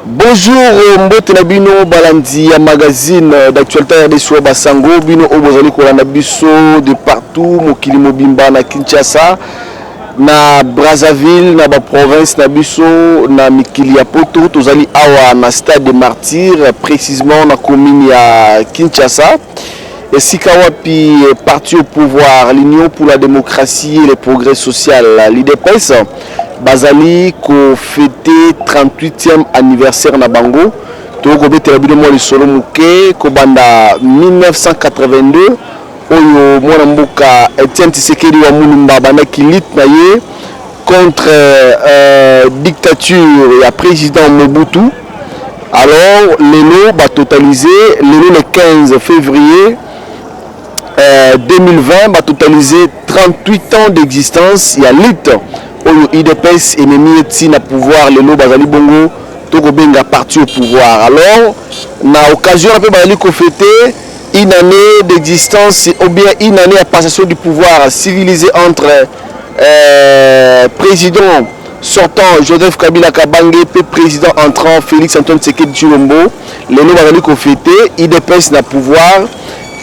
Bonjour, mbote na bino balandi ya magazine d'actualité ya Deso Basango bino obozali kolanda biso de partout mokili mobimba na Kinshasa na Brazzaville na ba province na biso na mikili ya poto tozali awa na stade des Martyrs précisément na commune ya Kinshasa esika wapi parti au pouvoir l'Union pour la démocratie et le progrès social l'UDPS bazali ko fêter 38e anniversaire na bango to ko betela bino mo lisolo muke ko banda 1982 oyo mwana mboka Etienne Tshisekedi wa Mulumba banda kilit na ye contre dictature ya président Mobutu. Alors lelo ba totalisé lelo le 15 février 2020 va totaliser 38 ans d'existence. Il y a lutte au IDPS ennemi et na pouvoir le bazali bongo toko benga parti au pouvoir. Alors na occasion un peu bazali ko fêter une année d'existence ou bien une année à passation du pouvoir civilisé entre président sortant Joseph Kabila Kabange et président entrant Félix Antoine Tshisekedi Tshilombo. Le bazali ko fêter IDPS na pouvoir.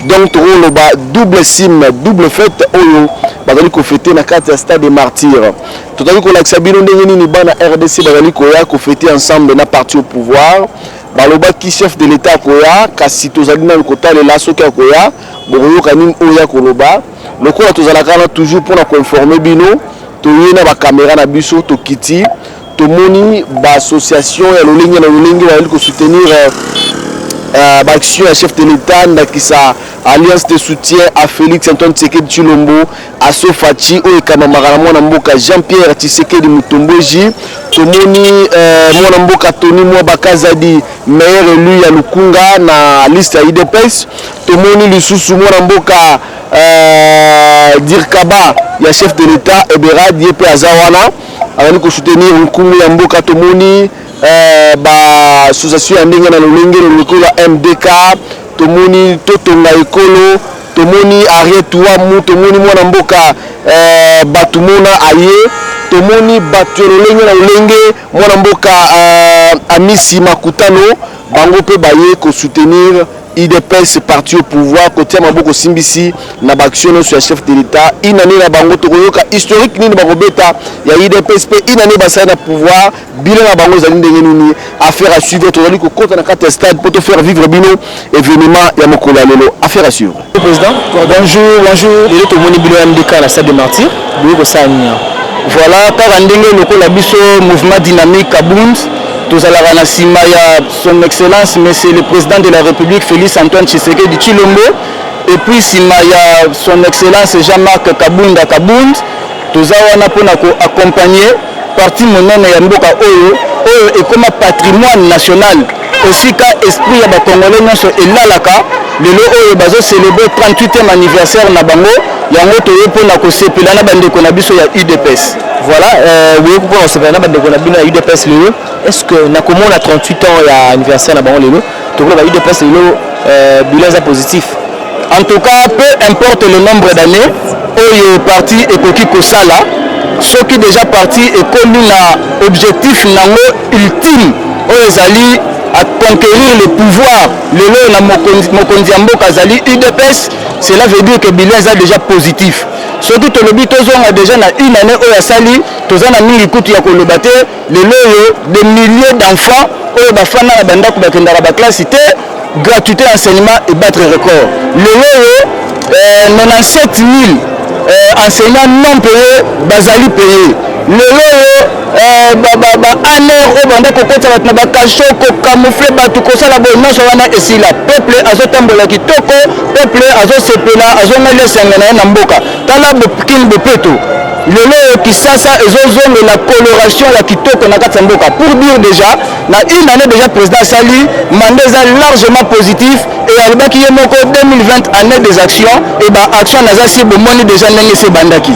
Donc le double sim, double fête oyo bazali ko fêter na carte stade des Martyrs. Totali ko laksa bino ndenge nini bana RDC bazali ko ya ko fêter ensemble na parti au pouvoir. Baloba ki chef de l'état ko ya kasi tozali na kota le laso ka ko ya boyo kanini oya ko loba. Lokola tozala kana toujours pour na ko informer bino to yena ba caméra na biso to kiti to moni ba association ya lolingi na lolingi bazali ko soutenir action à chef de l'État qui sa alliance de soutien à Félix Antoine Tshisekedi Tshilombo à Sofachi o ekamamaka na mwana mboka Jean-Pierre Tshisekedi Mutomboji tomoni mwana mboka Tony Mwabakazadi meilleur élu ya Lukunga na liste ya IDPS tomoni lisusu mwana mboka Dirkaba ya chef de l'État Eberad yepe azawana azali ko soutenir nkumu ya mboka tomoni ba association ya ndenge na lolenge lokola MDK tomoni totonga ekolo tomoni arietua mu tomoni mwana mboka batumona aye tomoni batu lolenge na lolenge mwana mboka Amisi Makutano bango pe baye ko soutenir IDPS parti au pouvoir côté maboko simbisi na baction sur chef de l'état une année na bango tokoyoka historique nini bakobeta ya IDPS pe une année basa na pouvoir bilan na bango zali ndenge nini affaire à suivre tozali ko kota na carte stade pour te faire vivre bino événement ya mokolo lelo affaire à suivre. Président bonjour les to moni bilan MDK na stade des Martyrs biko sanya voilà par ndenge lokola biso mouvement dynamique Kabund tous à la Sima ya son excellence monsieur le président de la République Félix Antoine Tshisekedi Tshilombo et puis Sima ya son excellence Jean-Marc Kabunda Kabund tous wana pona ko accompagner parti monene ya mboka oyo et comme patrimoine national aussi ka esprit ya ba congolais nyonso elalaka lelo oyo bazo célébrer 38e anniversaire na bango yango toye pona ko sepela na bandeko na biso ya UDPS. Voilà, oui, pour on se fait na bandeko na bino ya UDPS lelo. Est-ce que na comment on a 38 ans ya anniversaire na bango lelo to ko ba UDPS lelo bilan positif. En tout cas, peu importe le nombre d'années oyo parti ekoki kosala soki déjà parti ekomi na objectif nango ultime oyo ezali à conquérir le pouvoir lelo na mokonzi ya mboka azali UDPS, cela veut dire que bilan est déjà positif. Surtout to lobi tozonga déjà na une année oyo asali tozana mingi kutu ya koloba te lelo yo des milliers d'enfants oyo bafana na bandako bakendaka ba classe te gratuité enseignement et battre record lelo yo 97 000 enseignants non payés bazali payés lelo yo année au banda kokota na bakasho ko camoufler batu kosala bo nyonso wana esila peuple azotambola kitoko peuple azosepela azongela sangana na mboka tala bokini bopeto lelo Kisasa ezozonga la coloration ya kitoko na kati mboka pour dire déjà na une année déjà président Sali mandat largement positif et albaki yemoko 2020 année des actions et ba action nazasi bomoni déjà ndenge se bandaki.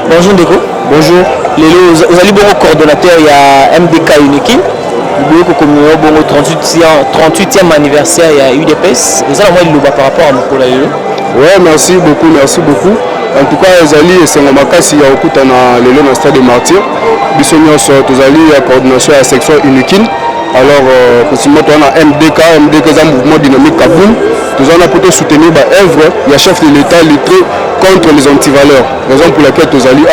Bonjour Ndeko. Bonjour. Vous allez bon coordonnateur il y a MDK Uniki. Vous comme bon 38e anniversaire il y a UDPS. Vous allez moi le par rapport à Mokola Lelo. Ouais, merci beaucoup. En tout cas, Zali et Sengomakasi ya okuta na lelo na stade des Martyrs. Biso nyonso tozali ya coordination ya section Unikin. Alors, continuons on a MDK c'est un mouvement dynamique Kaboum. Nous allons plutôt soutenir l'œuvre, il y a chef de l'État lutté contre les antivaleurs. Raison pour laquelle nous allons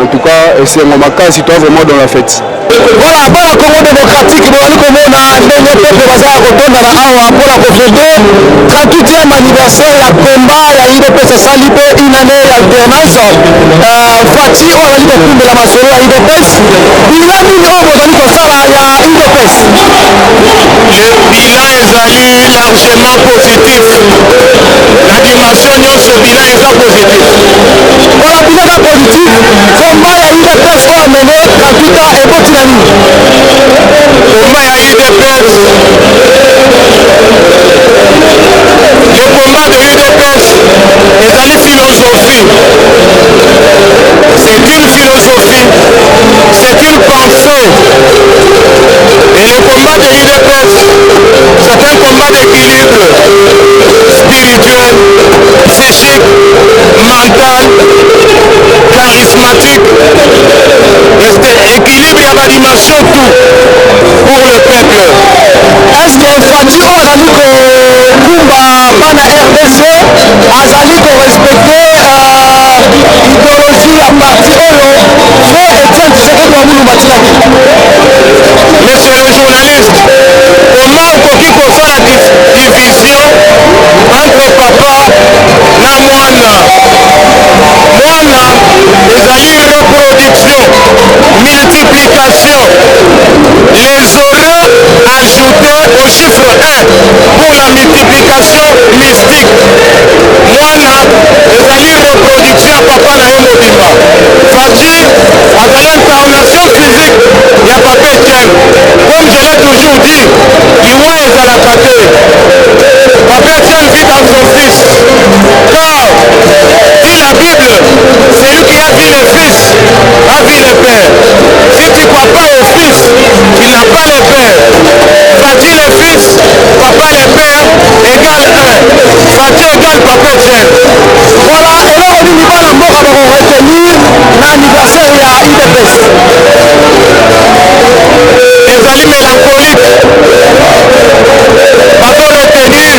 en tout cas, c'est un moment si toi vraiment dans la fête. Voilà, pour la Congo démocratique, nous allons comme on a le peuple bazar retourne à la pour la fêter 38e anniversaire, la combat, il y a IDPS Salibé, une année d'alternance. Fati, on a dit beaucoup de la masoro à IDPS. Il y a une ombre dans le ça, il y a IDPS. Le bilan est largement positif. La dimension de ce bilan est positif. Voilà, bilan est positif. Combat, il y a IDPS pour amener 38 ans et bon dynamique. Combat à UDPS. Le combat de UDPS est une philosophie. C'est une philosophie, c'est une pensée. Et le combat de UDPS, c'est un combat d'équilibre spirituel, psychique, mental, charismatique. Équilibre, il y a ma dimension tout pour le peuple. Est-ce que Fati Orani Kumba Bana RDC Azali ko respecter idéologie à parti Oyo fait Etienne Tshisekedi wa Mulu Batilaki. Monsieur le journaliste, comment on peut faire la division entre papa na mwana? Mwana ezali reproduction, multiplication. Les euros ajoutés au chiffre 1 pour la multiplication mystique. Mwana ezali reproduction ya papa na ye mobimba. Fati azali incarnation physique ya papa Etienne. Comme je l'ai toujours dit, liwa ezalaka te. Papa Etienne vit dans son fils. Car, dit la Bible, celui qui a vu le fils a vu le père. Si tu crois pas au fils, tu n'as pas le père. Fati le fils, papa le père, égale 1. Fati égale papa Etienne. Voilà, et là on dit qu'il va la mort avant de retenir l'anniversaire à IDPS. Ezali mélancolique. Papa retenir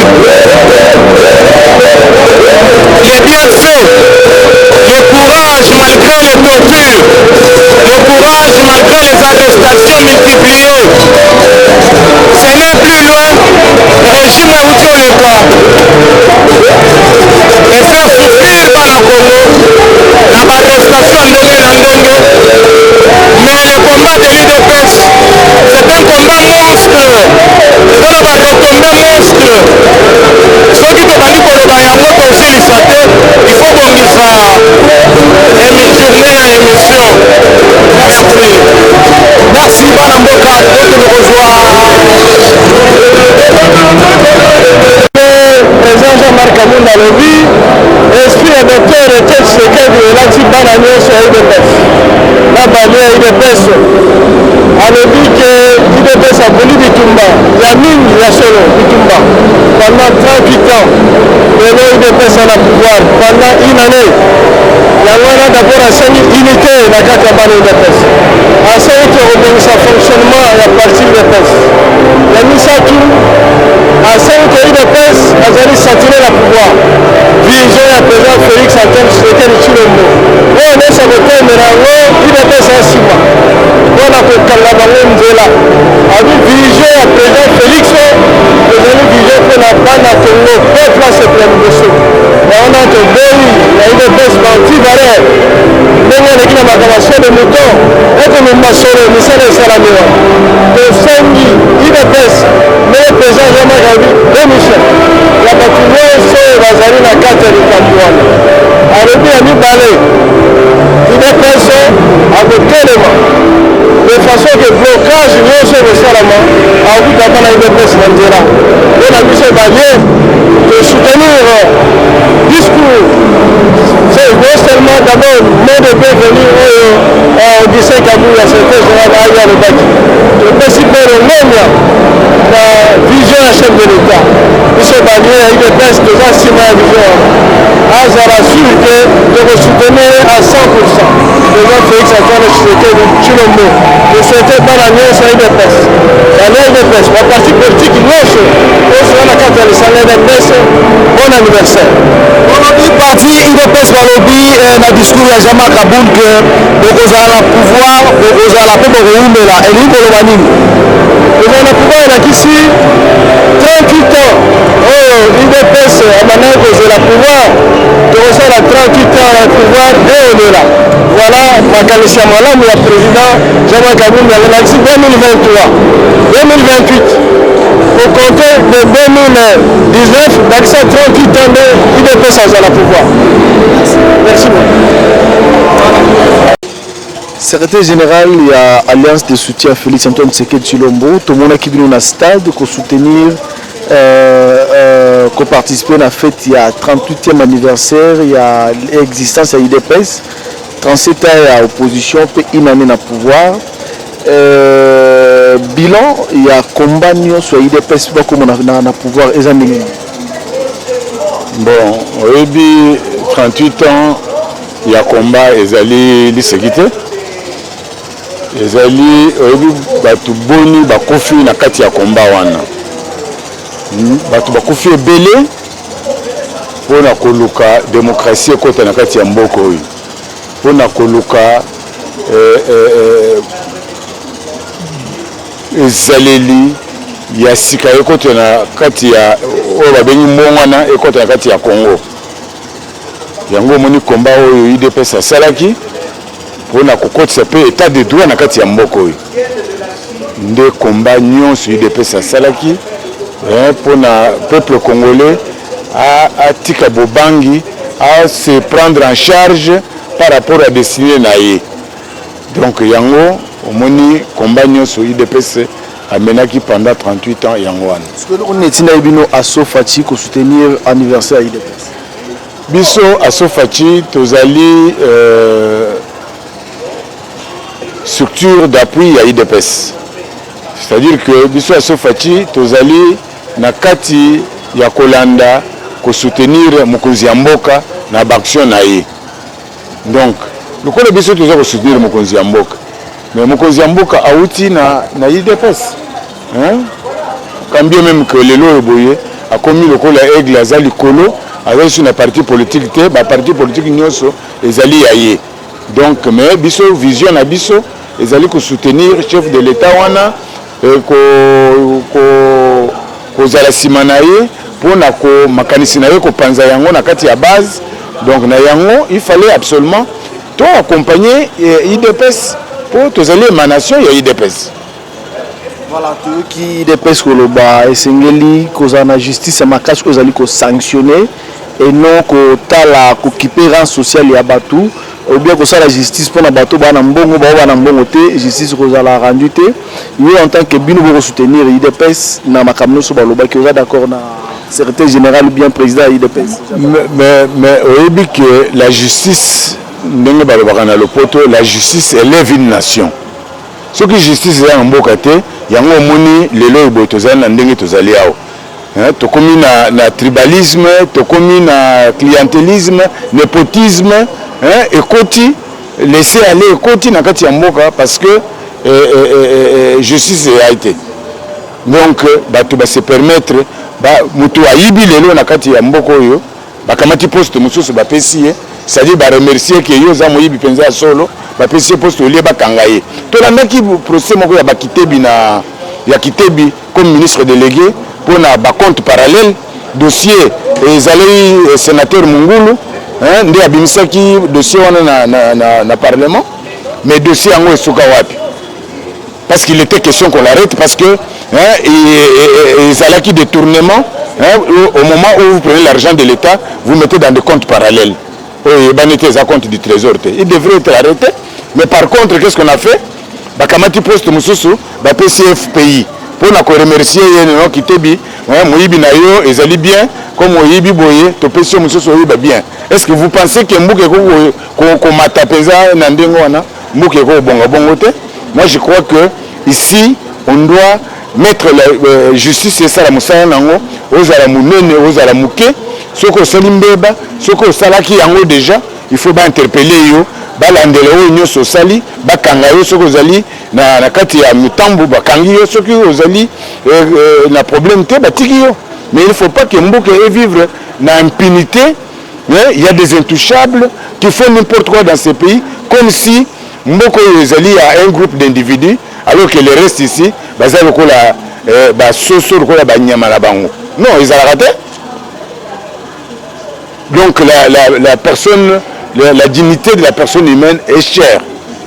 les bienfaits, le courage malgré les tortures, le courage malgré les arrestations multipliées. Ce n'est plus loin, le régime est outil au départ. Et faire souffrir par la Congo, la arrestation ndenge. Mais le combat de l'UDPS, c'est un combat monstre. C'est un retombé monstre. Ceux qui tobandi koloba yango tosilisa te, il faut bongisa journée à émission. Merci Bana Mboka de nous rejoindre. Président Jean-Marc Kamunda Lobi, esprit et docteur Etienne Tshisekedi elati bana nyonso ya UDPS. Na bale ya UDPS alobi ke UDPS aboli bitumba ya mingi ya solo bitumba pendant 38 ans. Lelo UDPS a la pouvoir pendant une année. Yango wana d'abord asengi unité na kati ya bana UDPS. Asengi korobongisa fonctionnement ya parti UDPS. Ya misatu asengi ke UDPS azali sentinelle la pouvoir. Vision ya président Félix Antoine Tshisekedi Tshilombo. Oyo nyonso akotendela yango UDPS asima mpona kokanga bango nzela. Abi vision ya président Félix ezali vision mpe na bana Congo peuple asepela liboso. Naona toboyi ya UDPS bantivaleur ndenge aleki na makambo de mouton ekomema solo misala esalami wana. Tosengi UDPS ndenge président Jean-Marc abi démission ya bato nyonso bazali na kati ya likambo wana. Alobi ya mibale UDPS akotelema de façon que blocage nyonso ekosalama akokutaka na UDPS na nzela. Mpe na biso balie tosoutenir discours. C'est non seulement d'abord mot de bienvenue au Augustin Kabuya, secrétaire général Aya Lobaki. Topesi mpe longomia na vision ya chef de l'État. Biso balie ya UDPS toza nsima ya vision azala sûr ke tokosoutenir à 100% président Félix Antoine Tshisekedi Tshilombo. Tosouhaite bana nyonso ya UDPS balie UDPS, ma parti politique nyonso oza na kati ya lisanga UDPS, bon anniversaire. Olobi parti UDPS balobi na discours ya Jean Kabund que bokozala na pouvoir, bokozala mpe bokoumela elingi koloba nini? Kozala na pouvoir elakisi 38 ans oyo UDPS abandaki kozela pouvoir, tokozala 38 ans ya pouvoir eolela. Voilà makanisi ya malamu ya président Jean Kabund alelakisi 2023 2028 au compter de 2019 dakisa 38 ans de UDPS azala pouvoir. Merci beaucoup. Secrétaire général, il y a Alliance de soutien Félix Antoine Tshisekedi Tshilombo. Tout le monde qui vient au stade pour soutenir, pour participer à la fête. Il y a 38e anniversaire, il y a l'existence de l'UDPS. 37 ans à opposition, puis une année à pouvoir. Bilan, il y a combat sur l'UDPS comme on a pouvoir. Bon, oui, 38 ans, il y a combat et Zali sécurité. Ezali batu boni bakofi na kati ya komba wana batu bakofi ebele pona koluka démocratie ekota na kati ya mboka oyo pona koluka ezaleli ya sika ekota na kati ya oyo babengi mbongwana ekota na kati ya Congo yango moni komba oyo UDPS asalaki pona kokotisa pe état de droit na kati ya mboka oyo nde komba nyonso UDPS asalaki pona peuple congolais atika bobangi à se prendre en charge par rapport à destinée na ye donc yango omoni komba nyonso UDPS amenaki pendant 38 ans yango wana. Est-ce que on est na bino asso Fati ko soutenir anniversaire UDPS? Biso asso Fati tozali structure d'appui à UDPS. C'est-à-dire que biso asso Fati tozali na kati ya kolanda ko soutenir mokonzi ya mboka na baction na ye. Donc lokolo biso toza ko soutenir mokonzi ya mboka. Mais mokonzi ya mboka auti na UDPS. Hein? Quand bien même que lelo boye a commis lokolo aigle azali kolo avec sur na parti politique te ba parti politique nyonso ezali ya ye. Donc mais biso vision na biso ezali ko soutenir chef de l'état wana ko zala simana ye pona ko makanisi na ye ko panza yango na kati ya base. Donc na yango il fallait absolument to accompagner UDPS pour tozali émanation ya UDPS. Voilà, tout qui UDPS koloba esengeli koza na justice makasi kozali ko sanctionner et non ko tala ko kipera social ya batu ou bien que ça la justice pour na bato bana mbongo bana mbongo te justice kozala rendu te yo en tant que bino bo soutenir UDPS na makamno so baloba ki oza d'accord na secrétaire général ou bien président UDPS. Mais au début que la justice ndenge balobaka na lopoto la justice élève une nation. Ce qui justice est en mboka te yango moni lelo boy tozali na ndenge tozali awo. Tokomi na tribalisme, tokomi na clientélisme, népotisme, ekoti laisser aller ekoti na kati ya mboka parce que justice a été. Donc bato ba se permettre ba mutu ayibi lelo na kati ya mboka oyo bakamati poste mususu ba pesi c'est-à-dire ba remercier que yo za moyibi penza solo ba pesi poste olie bakanga ye. To landaki procès moko ya bakitebi na ya Kitebi comme ministre délégué pour na ba compte parallèle dossier ezali sénateur Mungulu nde abimisaki dossier wana na parlement mais dossier yango esuka wapi parce qu'il était question qu'on l'arrête parce que ezalaki détournement au moment où vous prenez l'argent de l'État vous mettez dans des comptes parallèles un compte du trésor il devrait être arrêté mais par contre qu'est-ce qu'on a fait bakamati poste mususu ba PCF pays pour na ko remercier yeno Kitebi moyibi na yo ezali bien comme moyibi boye to pesi mususu oyiba bien. Est-ce que vous pensez que mbuke ko matapeza na ndengo wana mbuke ko bonga bongo te? Moi je crois que ici on doit mettre la justice et ça la musala nango ozala munene ozala muke soko salimbeba soko salaki yango déjà il faut ba interpeller yo balandela oyo nyonso osali bakanga yo soki ozali na kati ya mitambo bakangi yo soki ozali na problème te batiki yo. Mais il ne faut pas que mboka vivre dans l'impunité. Il y a des intouchables qui font n'importe quoi dans ces pays comme si mboka ezali a un groupe d'individus alors que les restes ici bazali lokola basoso lokola banyama na bango. Non, ils ont raté. Donc la personne, la dignité de la personne humaine est chère.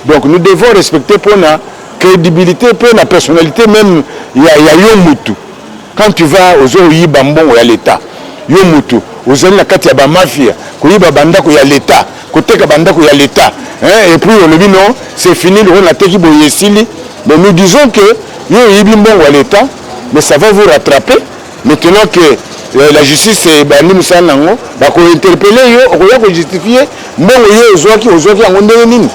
Donc nous devons respecter pour la crédibilité, pour la personnalité même. Il y a Yomutu. Quand tu vas aux Oyi Bambon, il y a l'État. Yomutu. Aux Oyi Nakati, il y a la mafia. Koyiba Bandako, il y a l'État. Koteka Bandako, il y a l'État. Et puis on le dit non, c'est fini, on a teki boyesili. Mais nous disons que Yoyi Bambon, il y a l'État. Mais ça va vous rattraper. Maintenant que la justice est bannie, nous allons interpeller, on va justifier. Bon, il y a qui ont donné.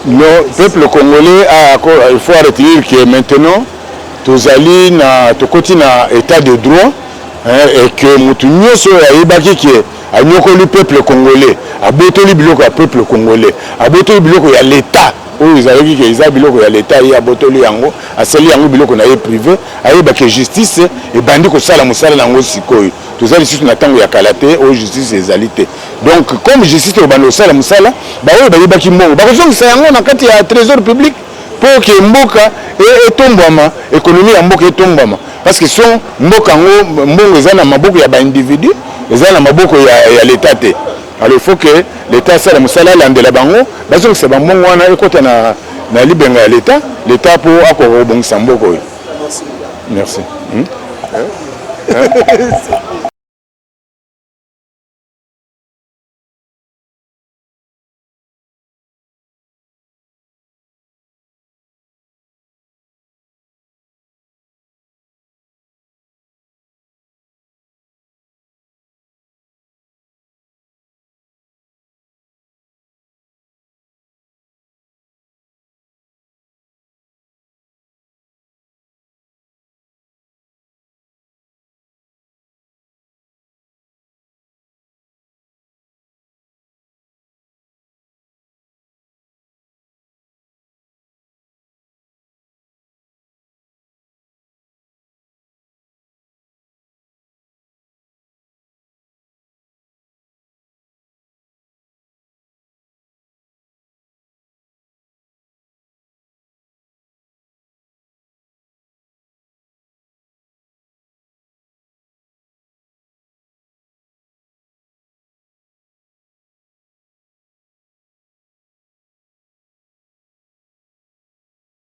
Le peuple congolais il faut retenir que maintenant, tous allés na état de droit et que nous sommes à le peuple congolais, à botoli biloko à peuple congolais, à botoli biloko à l'État. Ils avaient dit qu'ils avaient biloko à l'État et à botoli yango, à celi yango biloko na privé, à que justice et bandi ko sala musala nango sikoyo. Tous allés sur na tango ya kalaté au justice les alité. Donc comme justice au bando sala musala, ba oyo ba yebaki mbongo. Ba kozongi sa yango na kati ya trésor public pour que mboka et tombama, économie ya mboka tombama. Parce que son mboka ngo mbongo ezana maboko ya ba individu, ezana maboko ya l'État te. Alors il faut que l'État sala musala landela bango, bazo que c'est ba mbongo wana ekota na libenga ya l'État pour akoro bongisa mboko. Merci. Merci.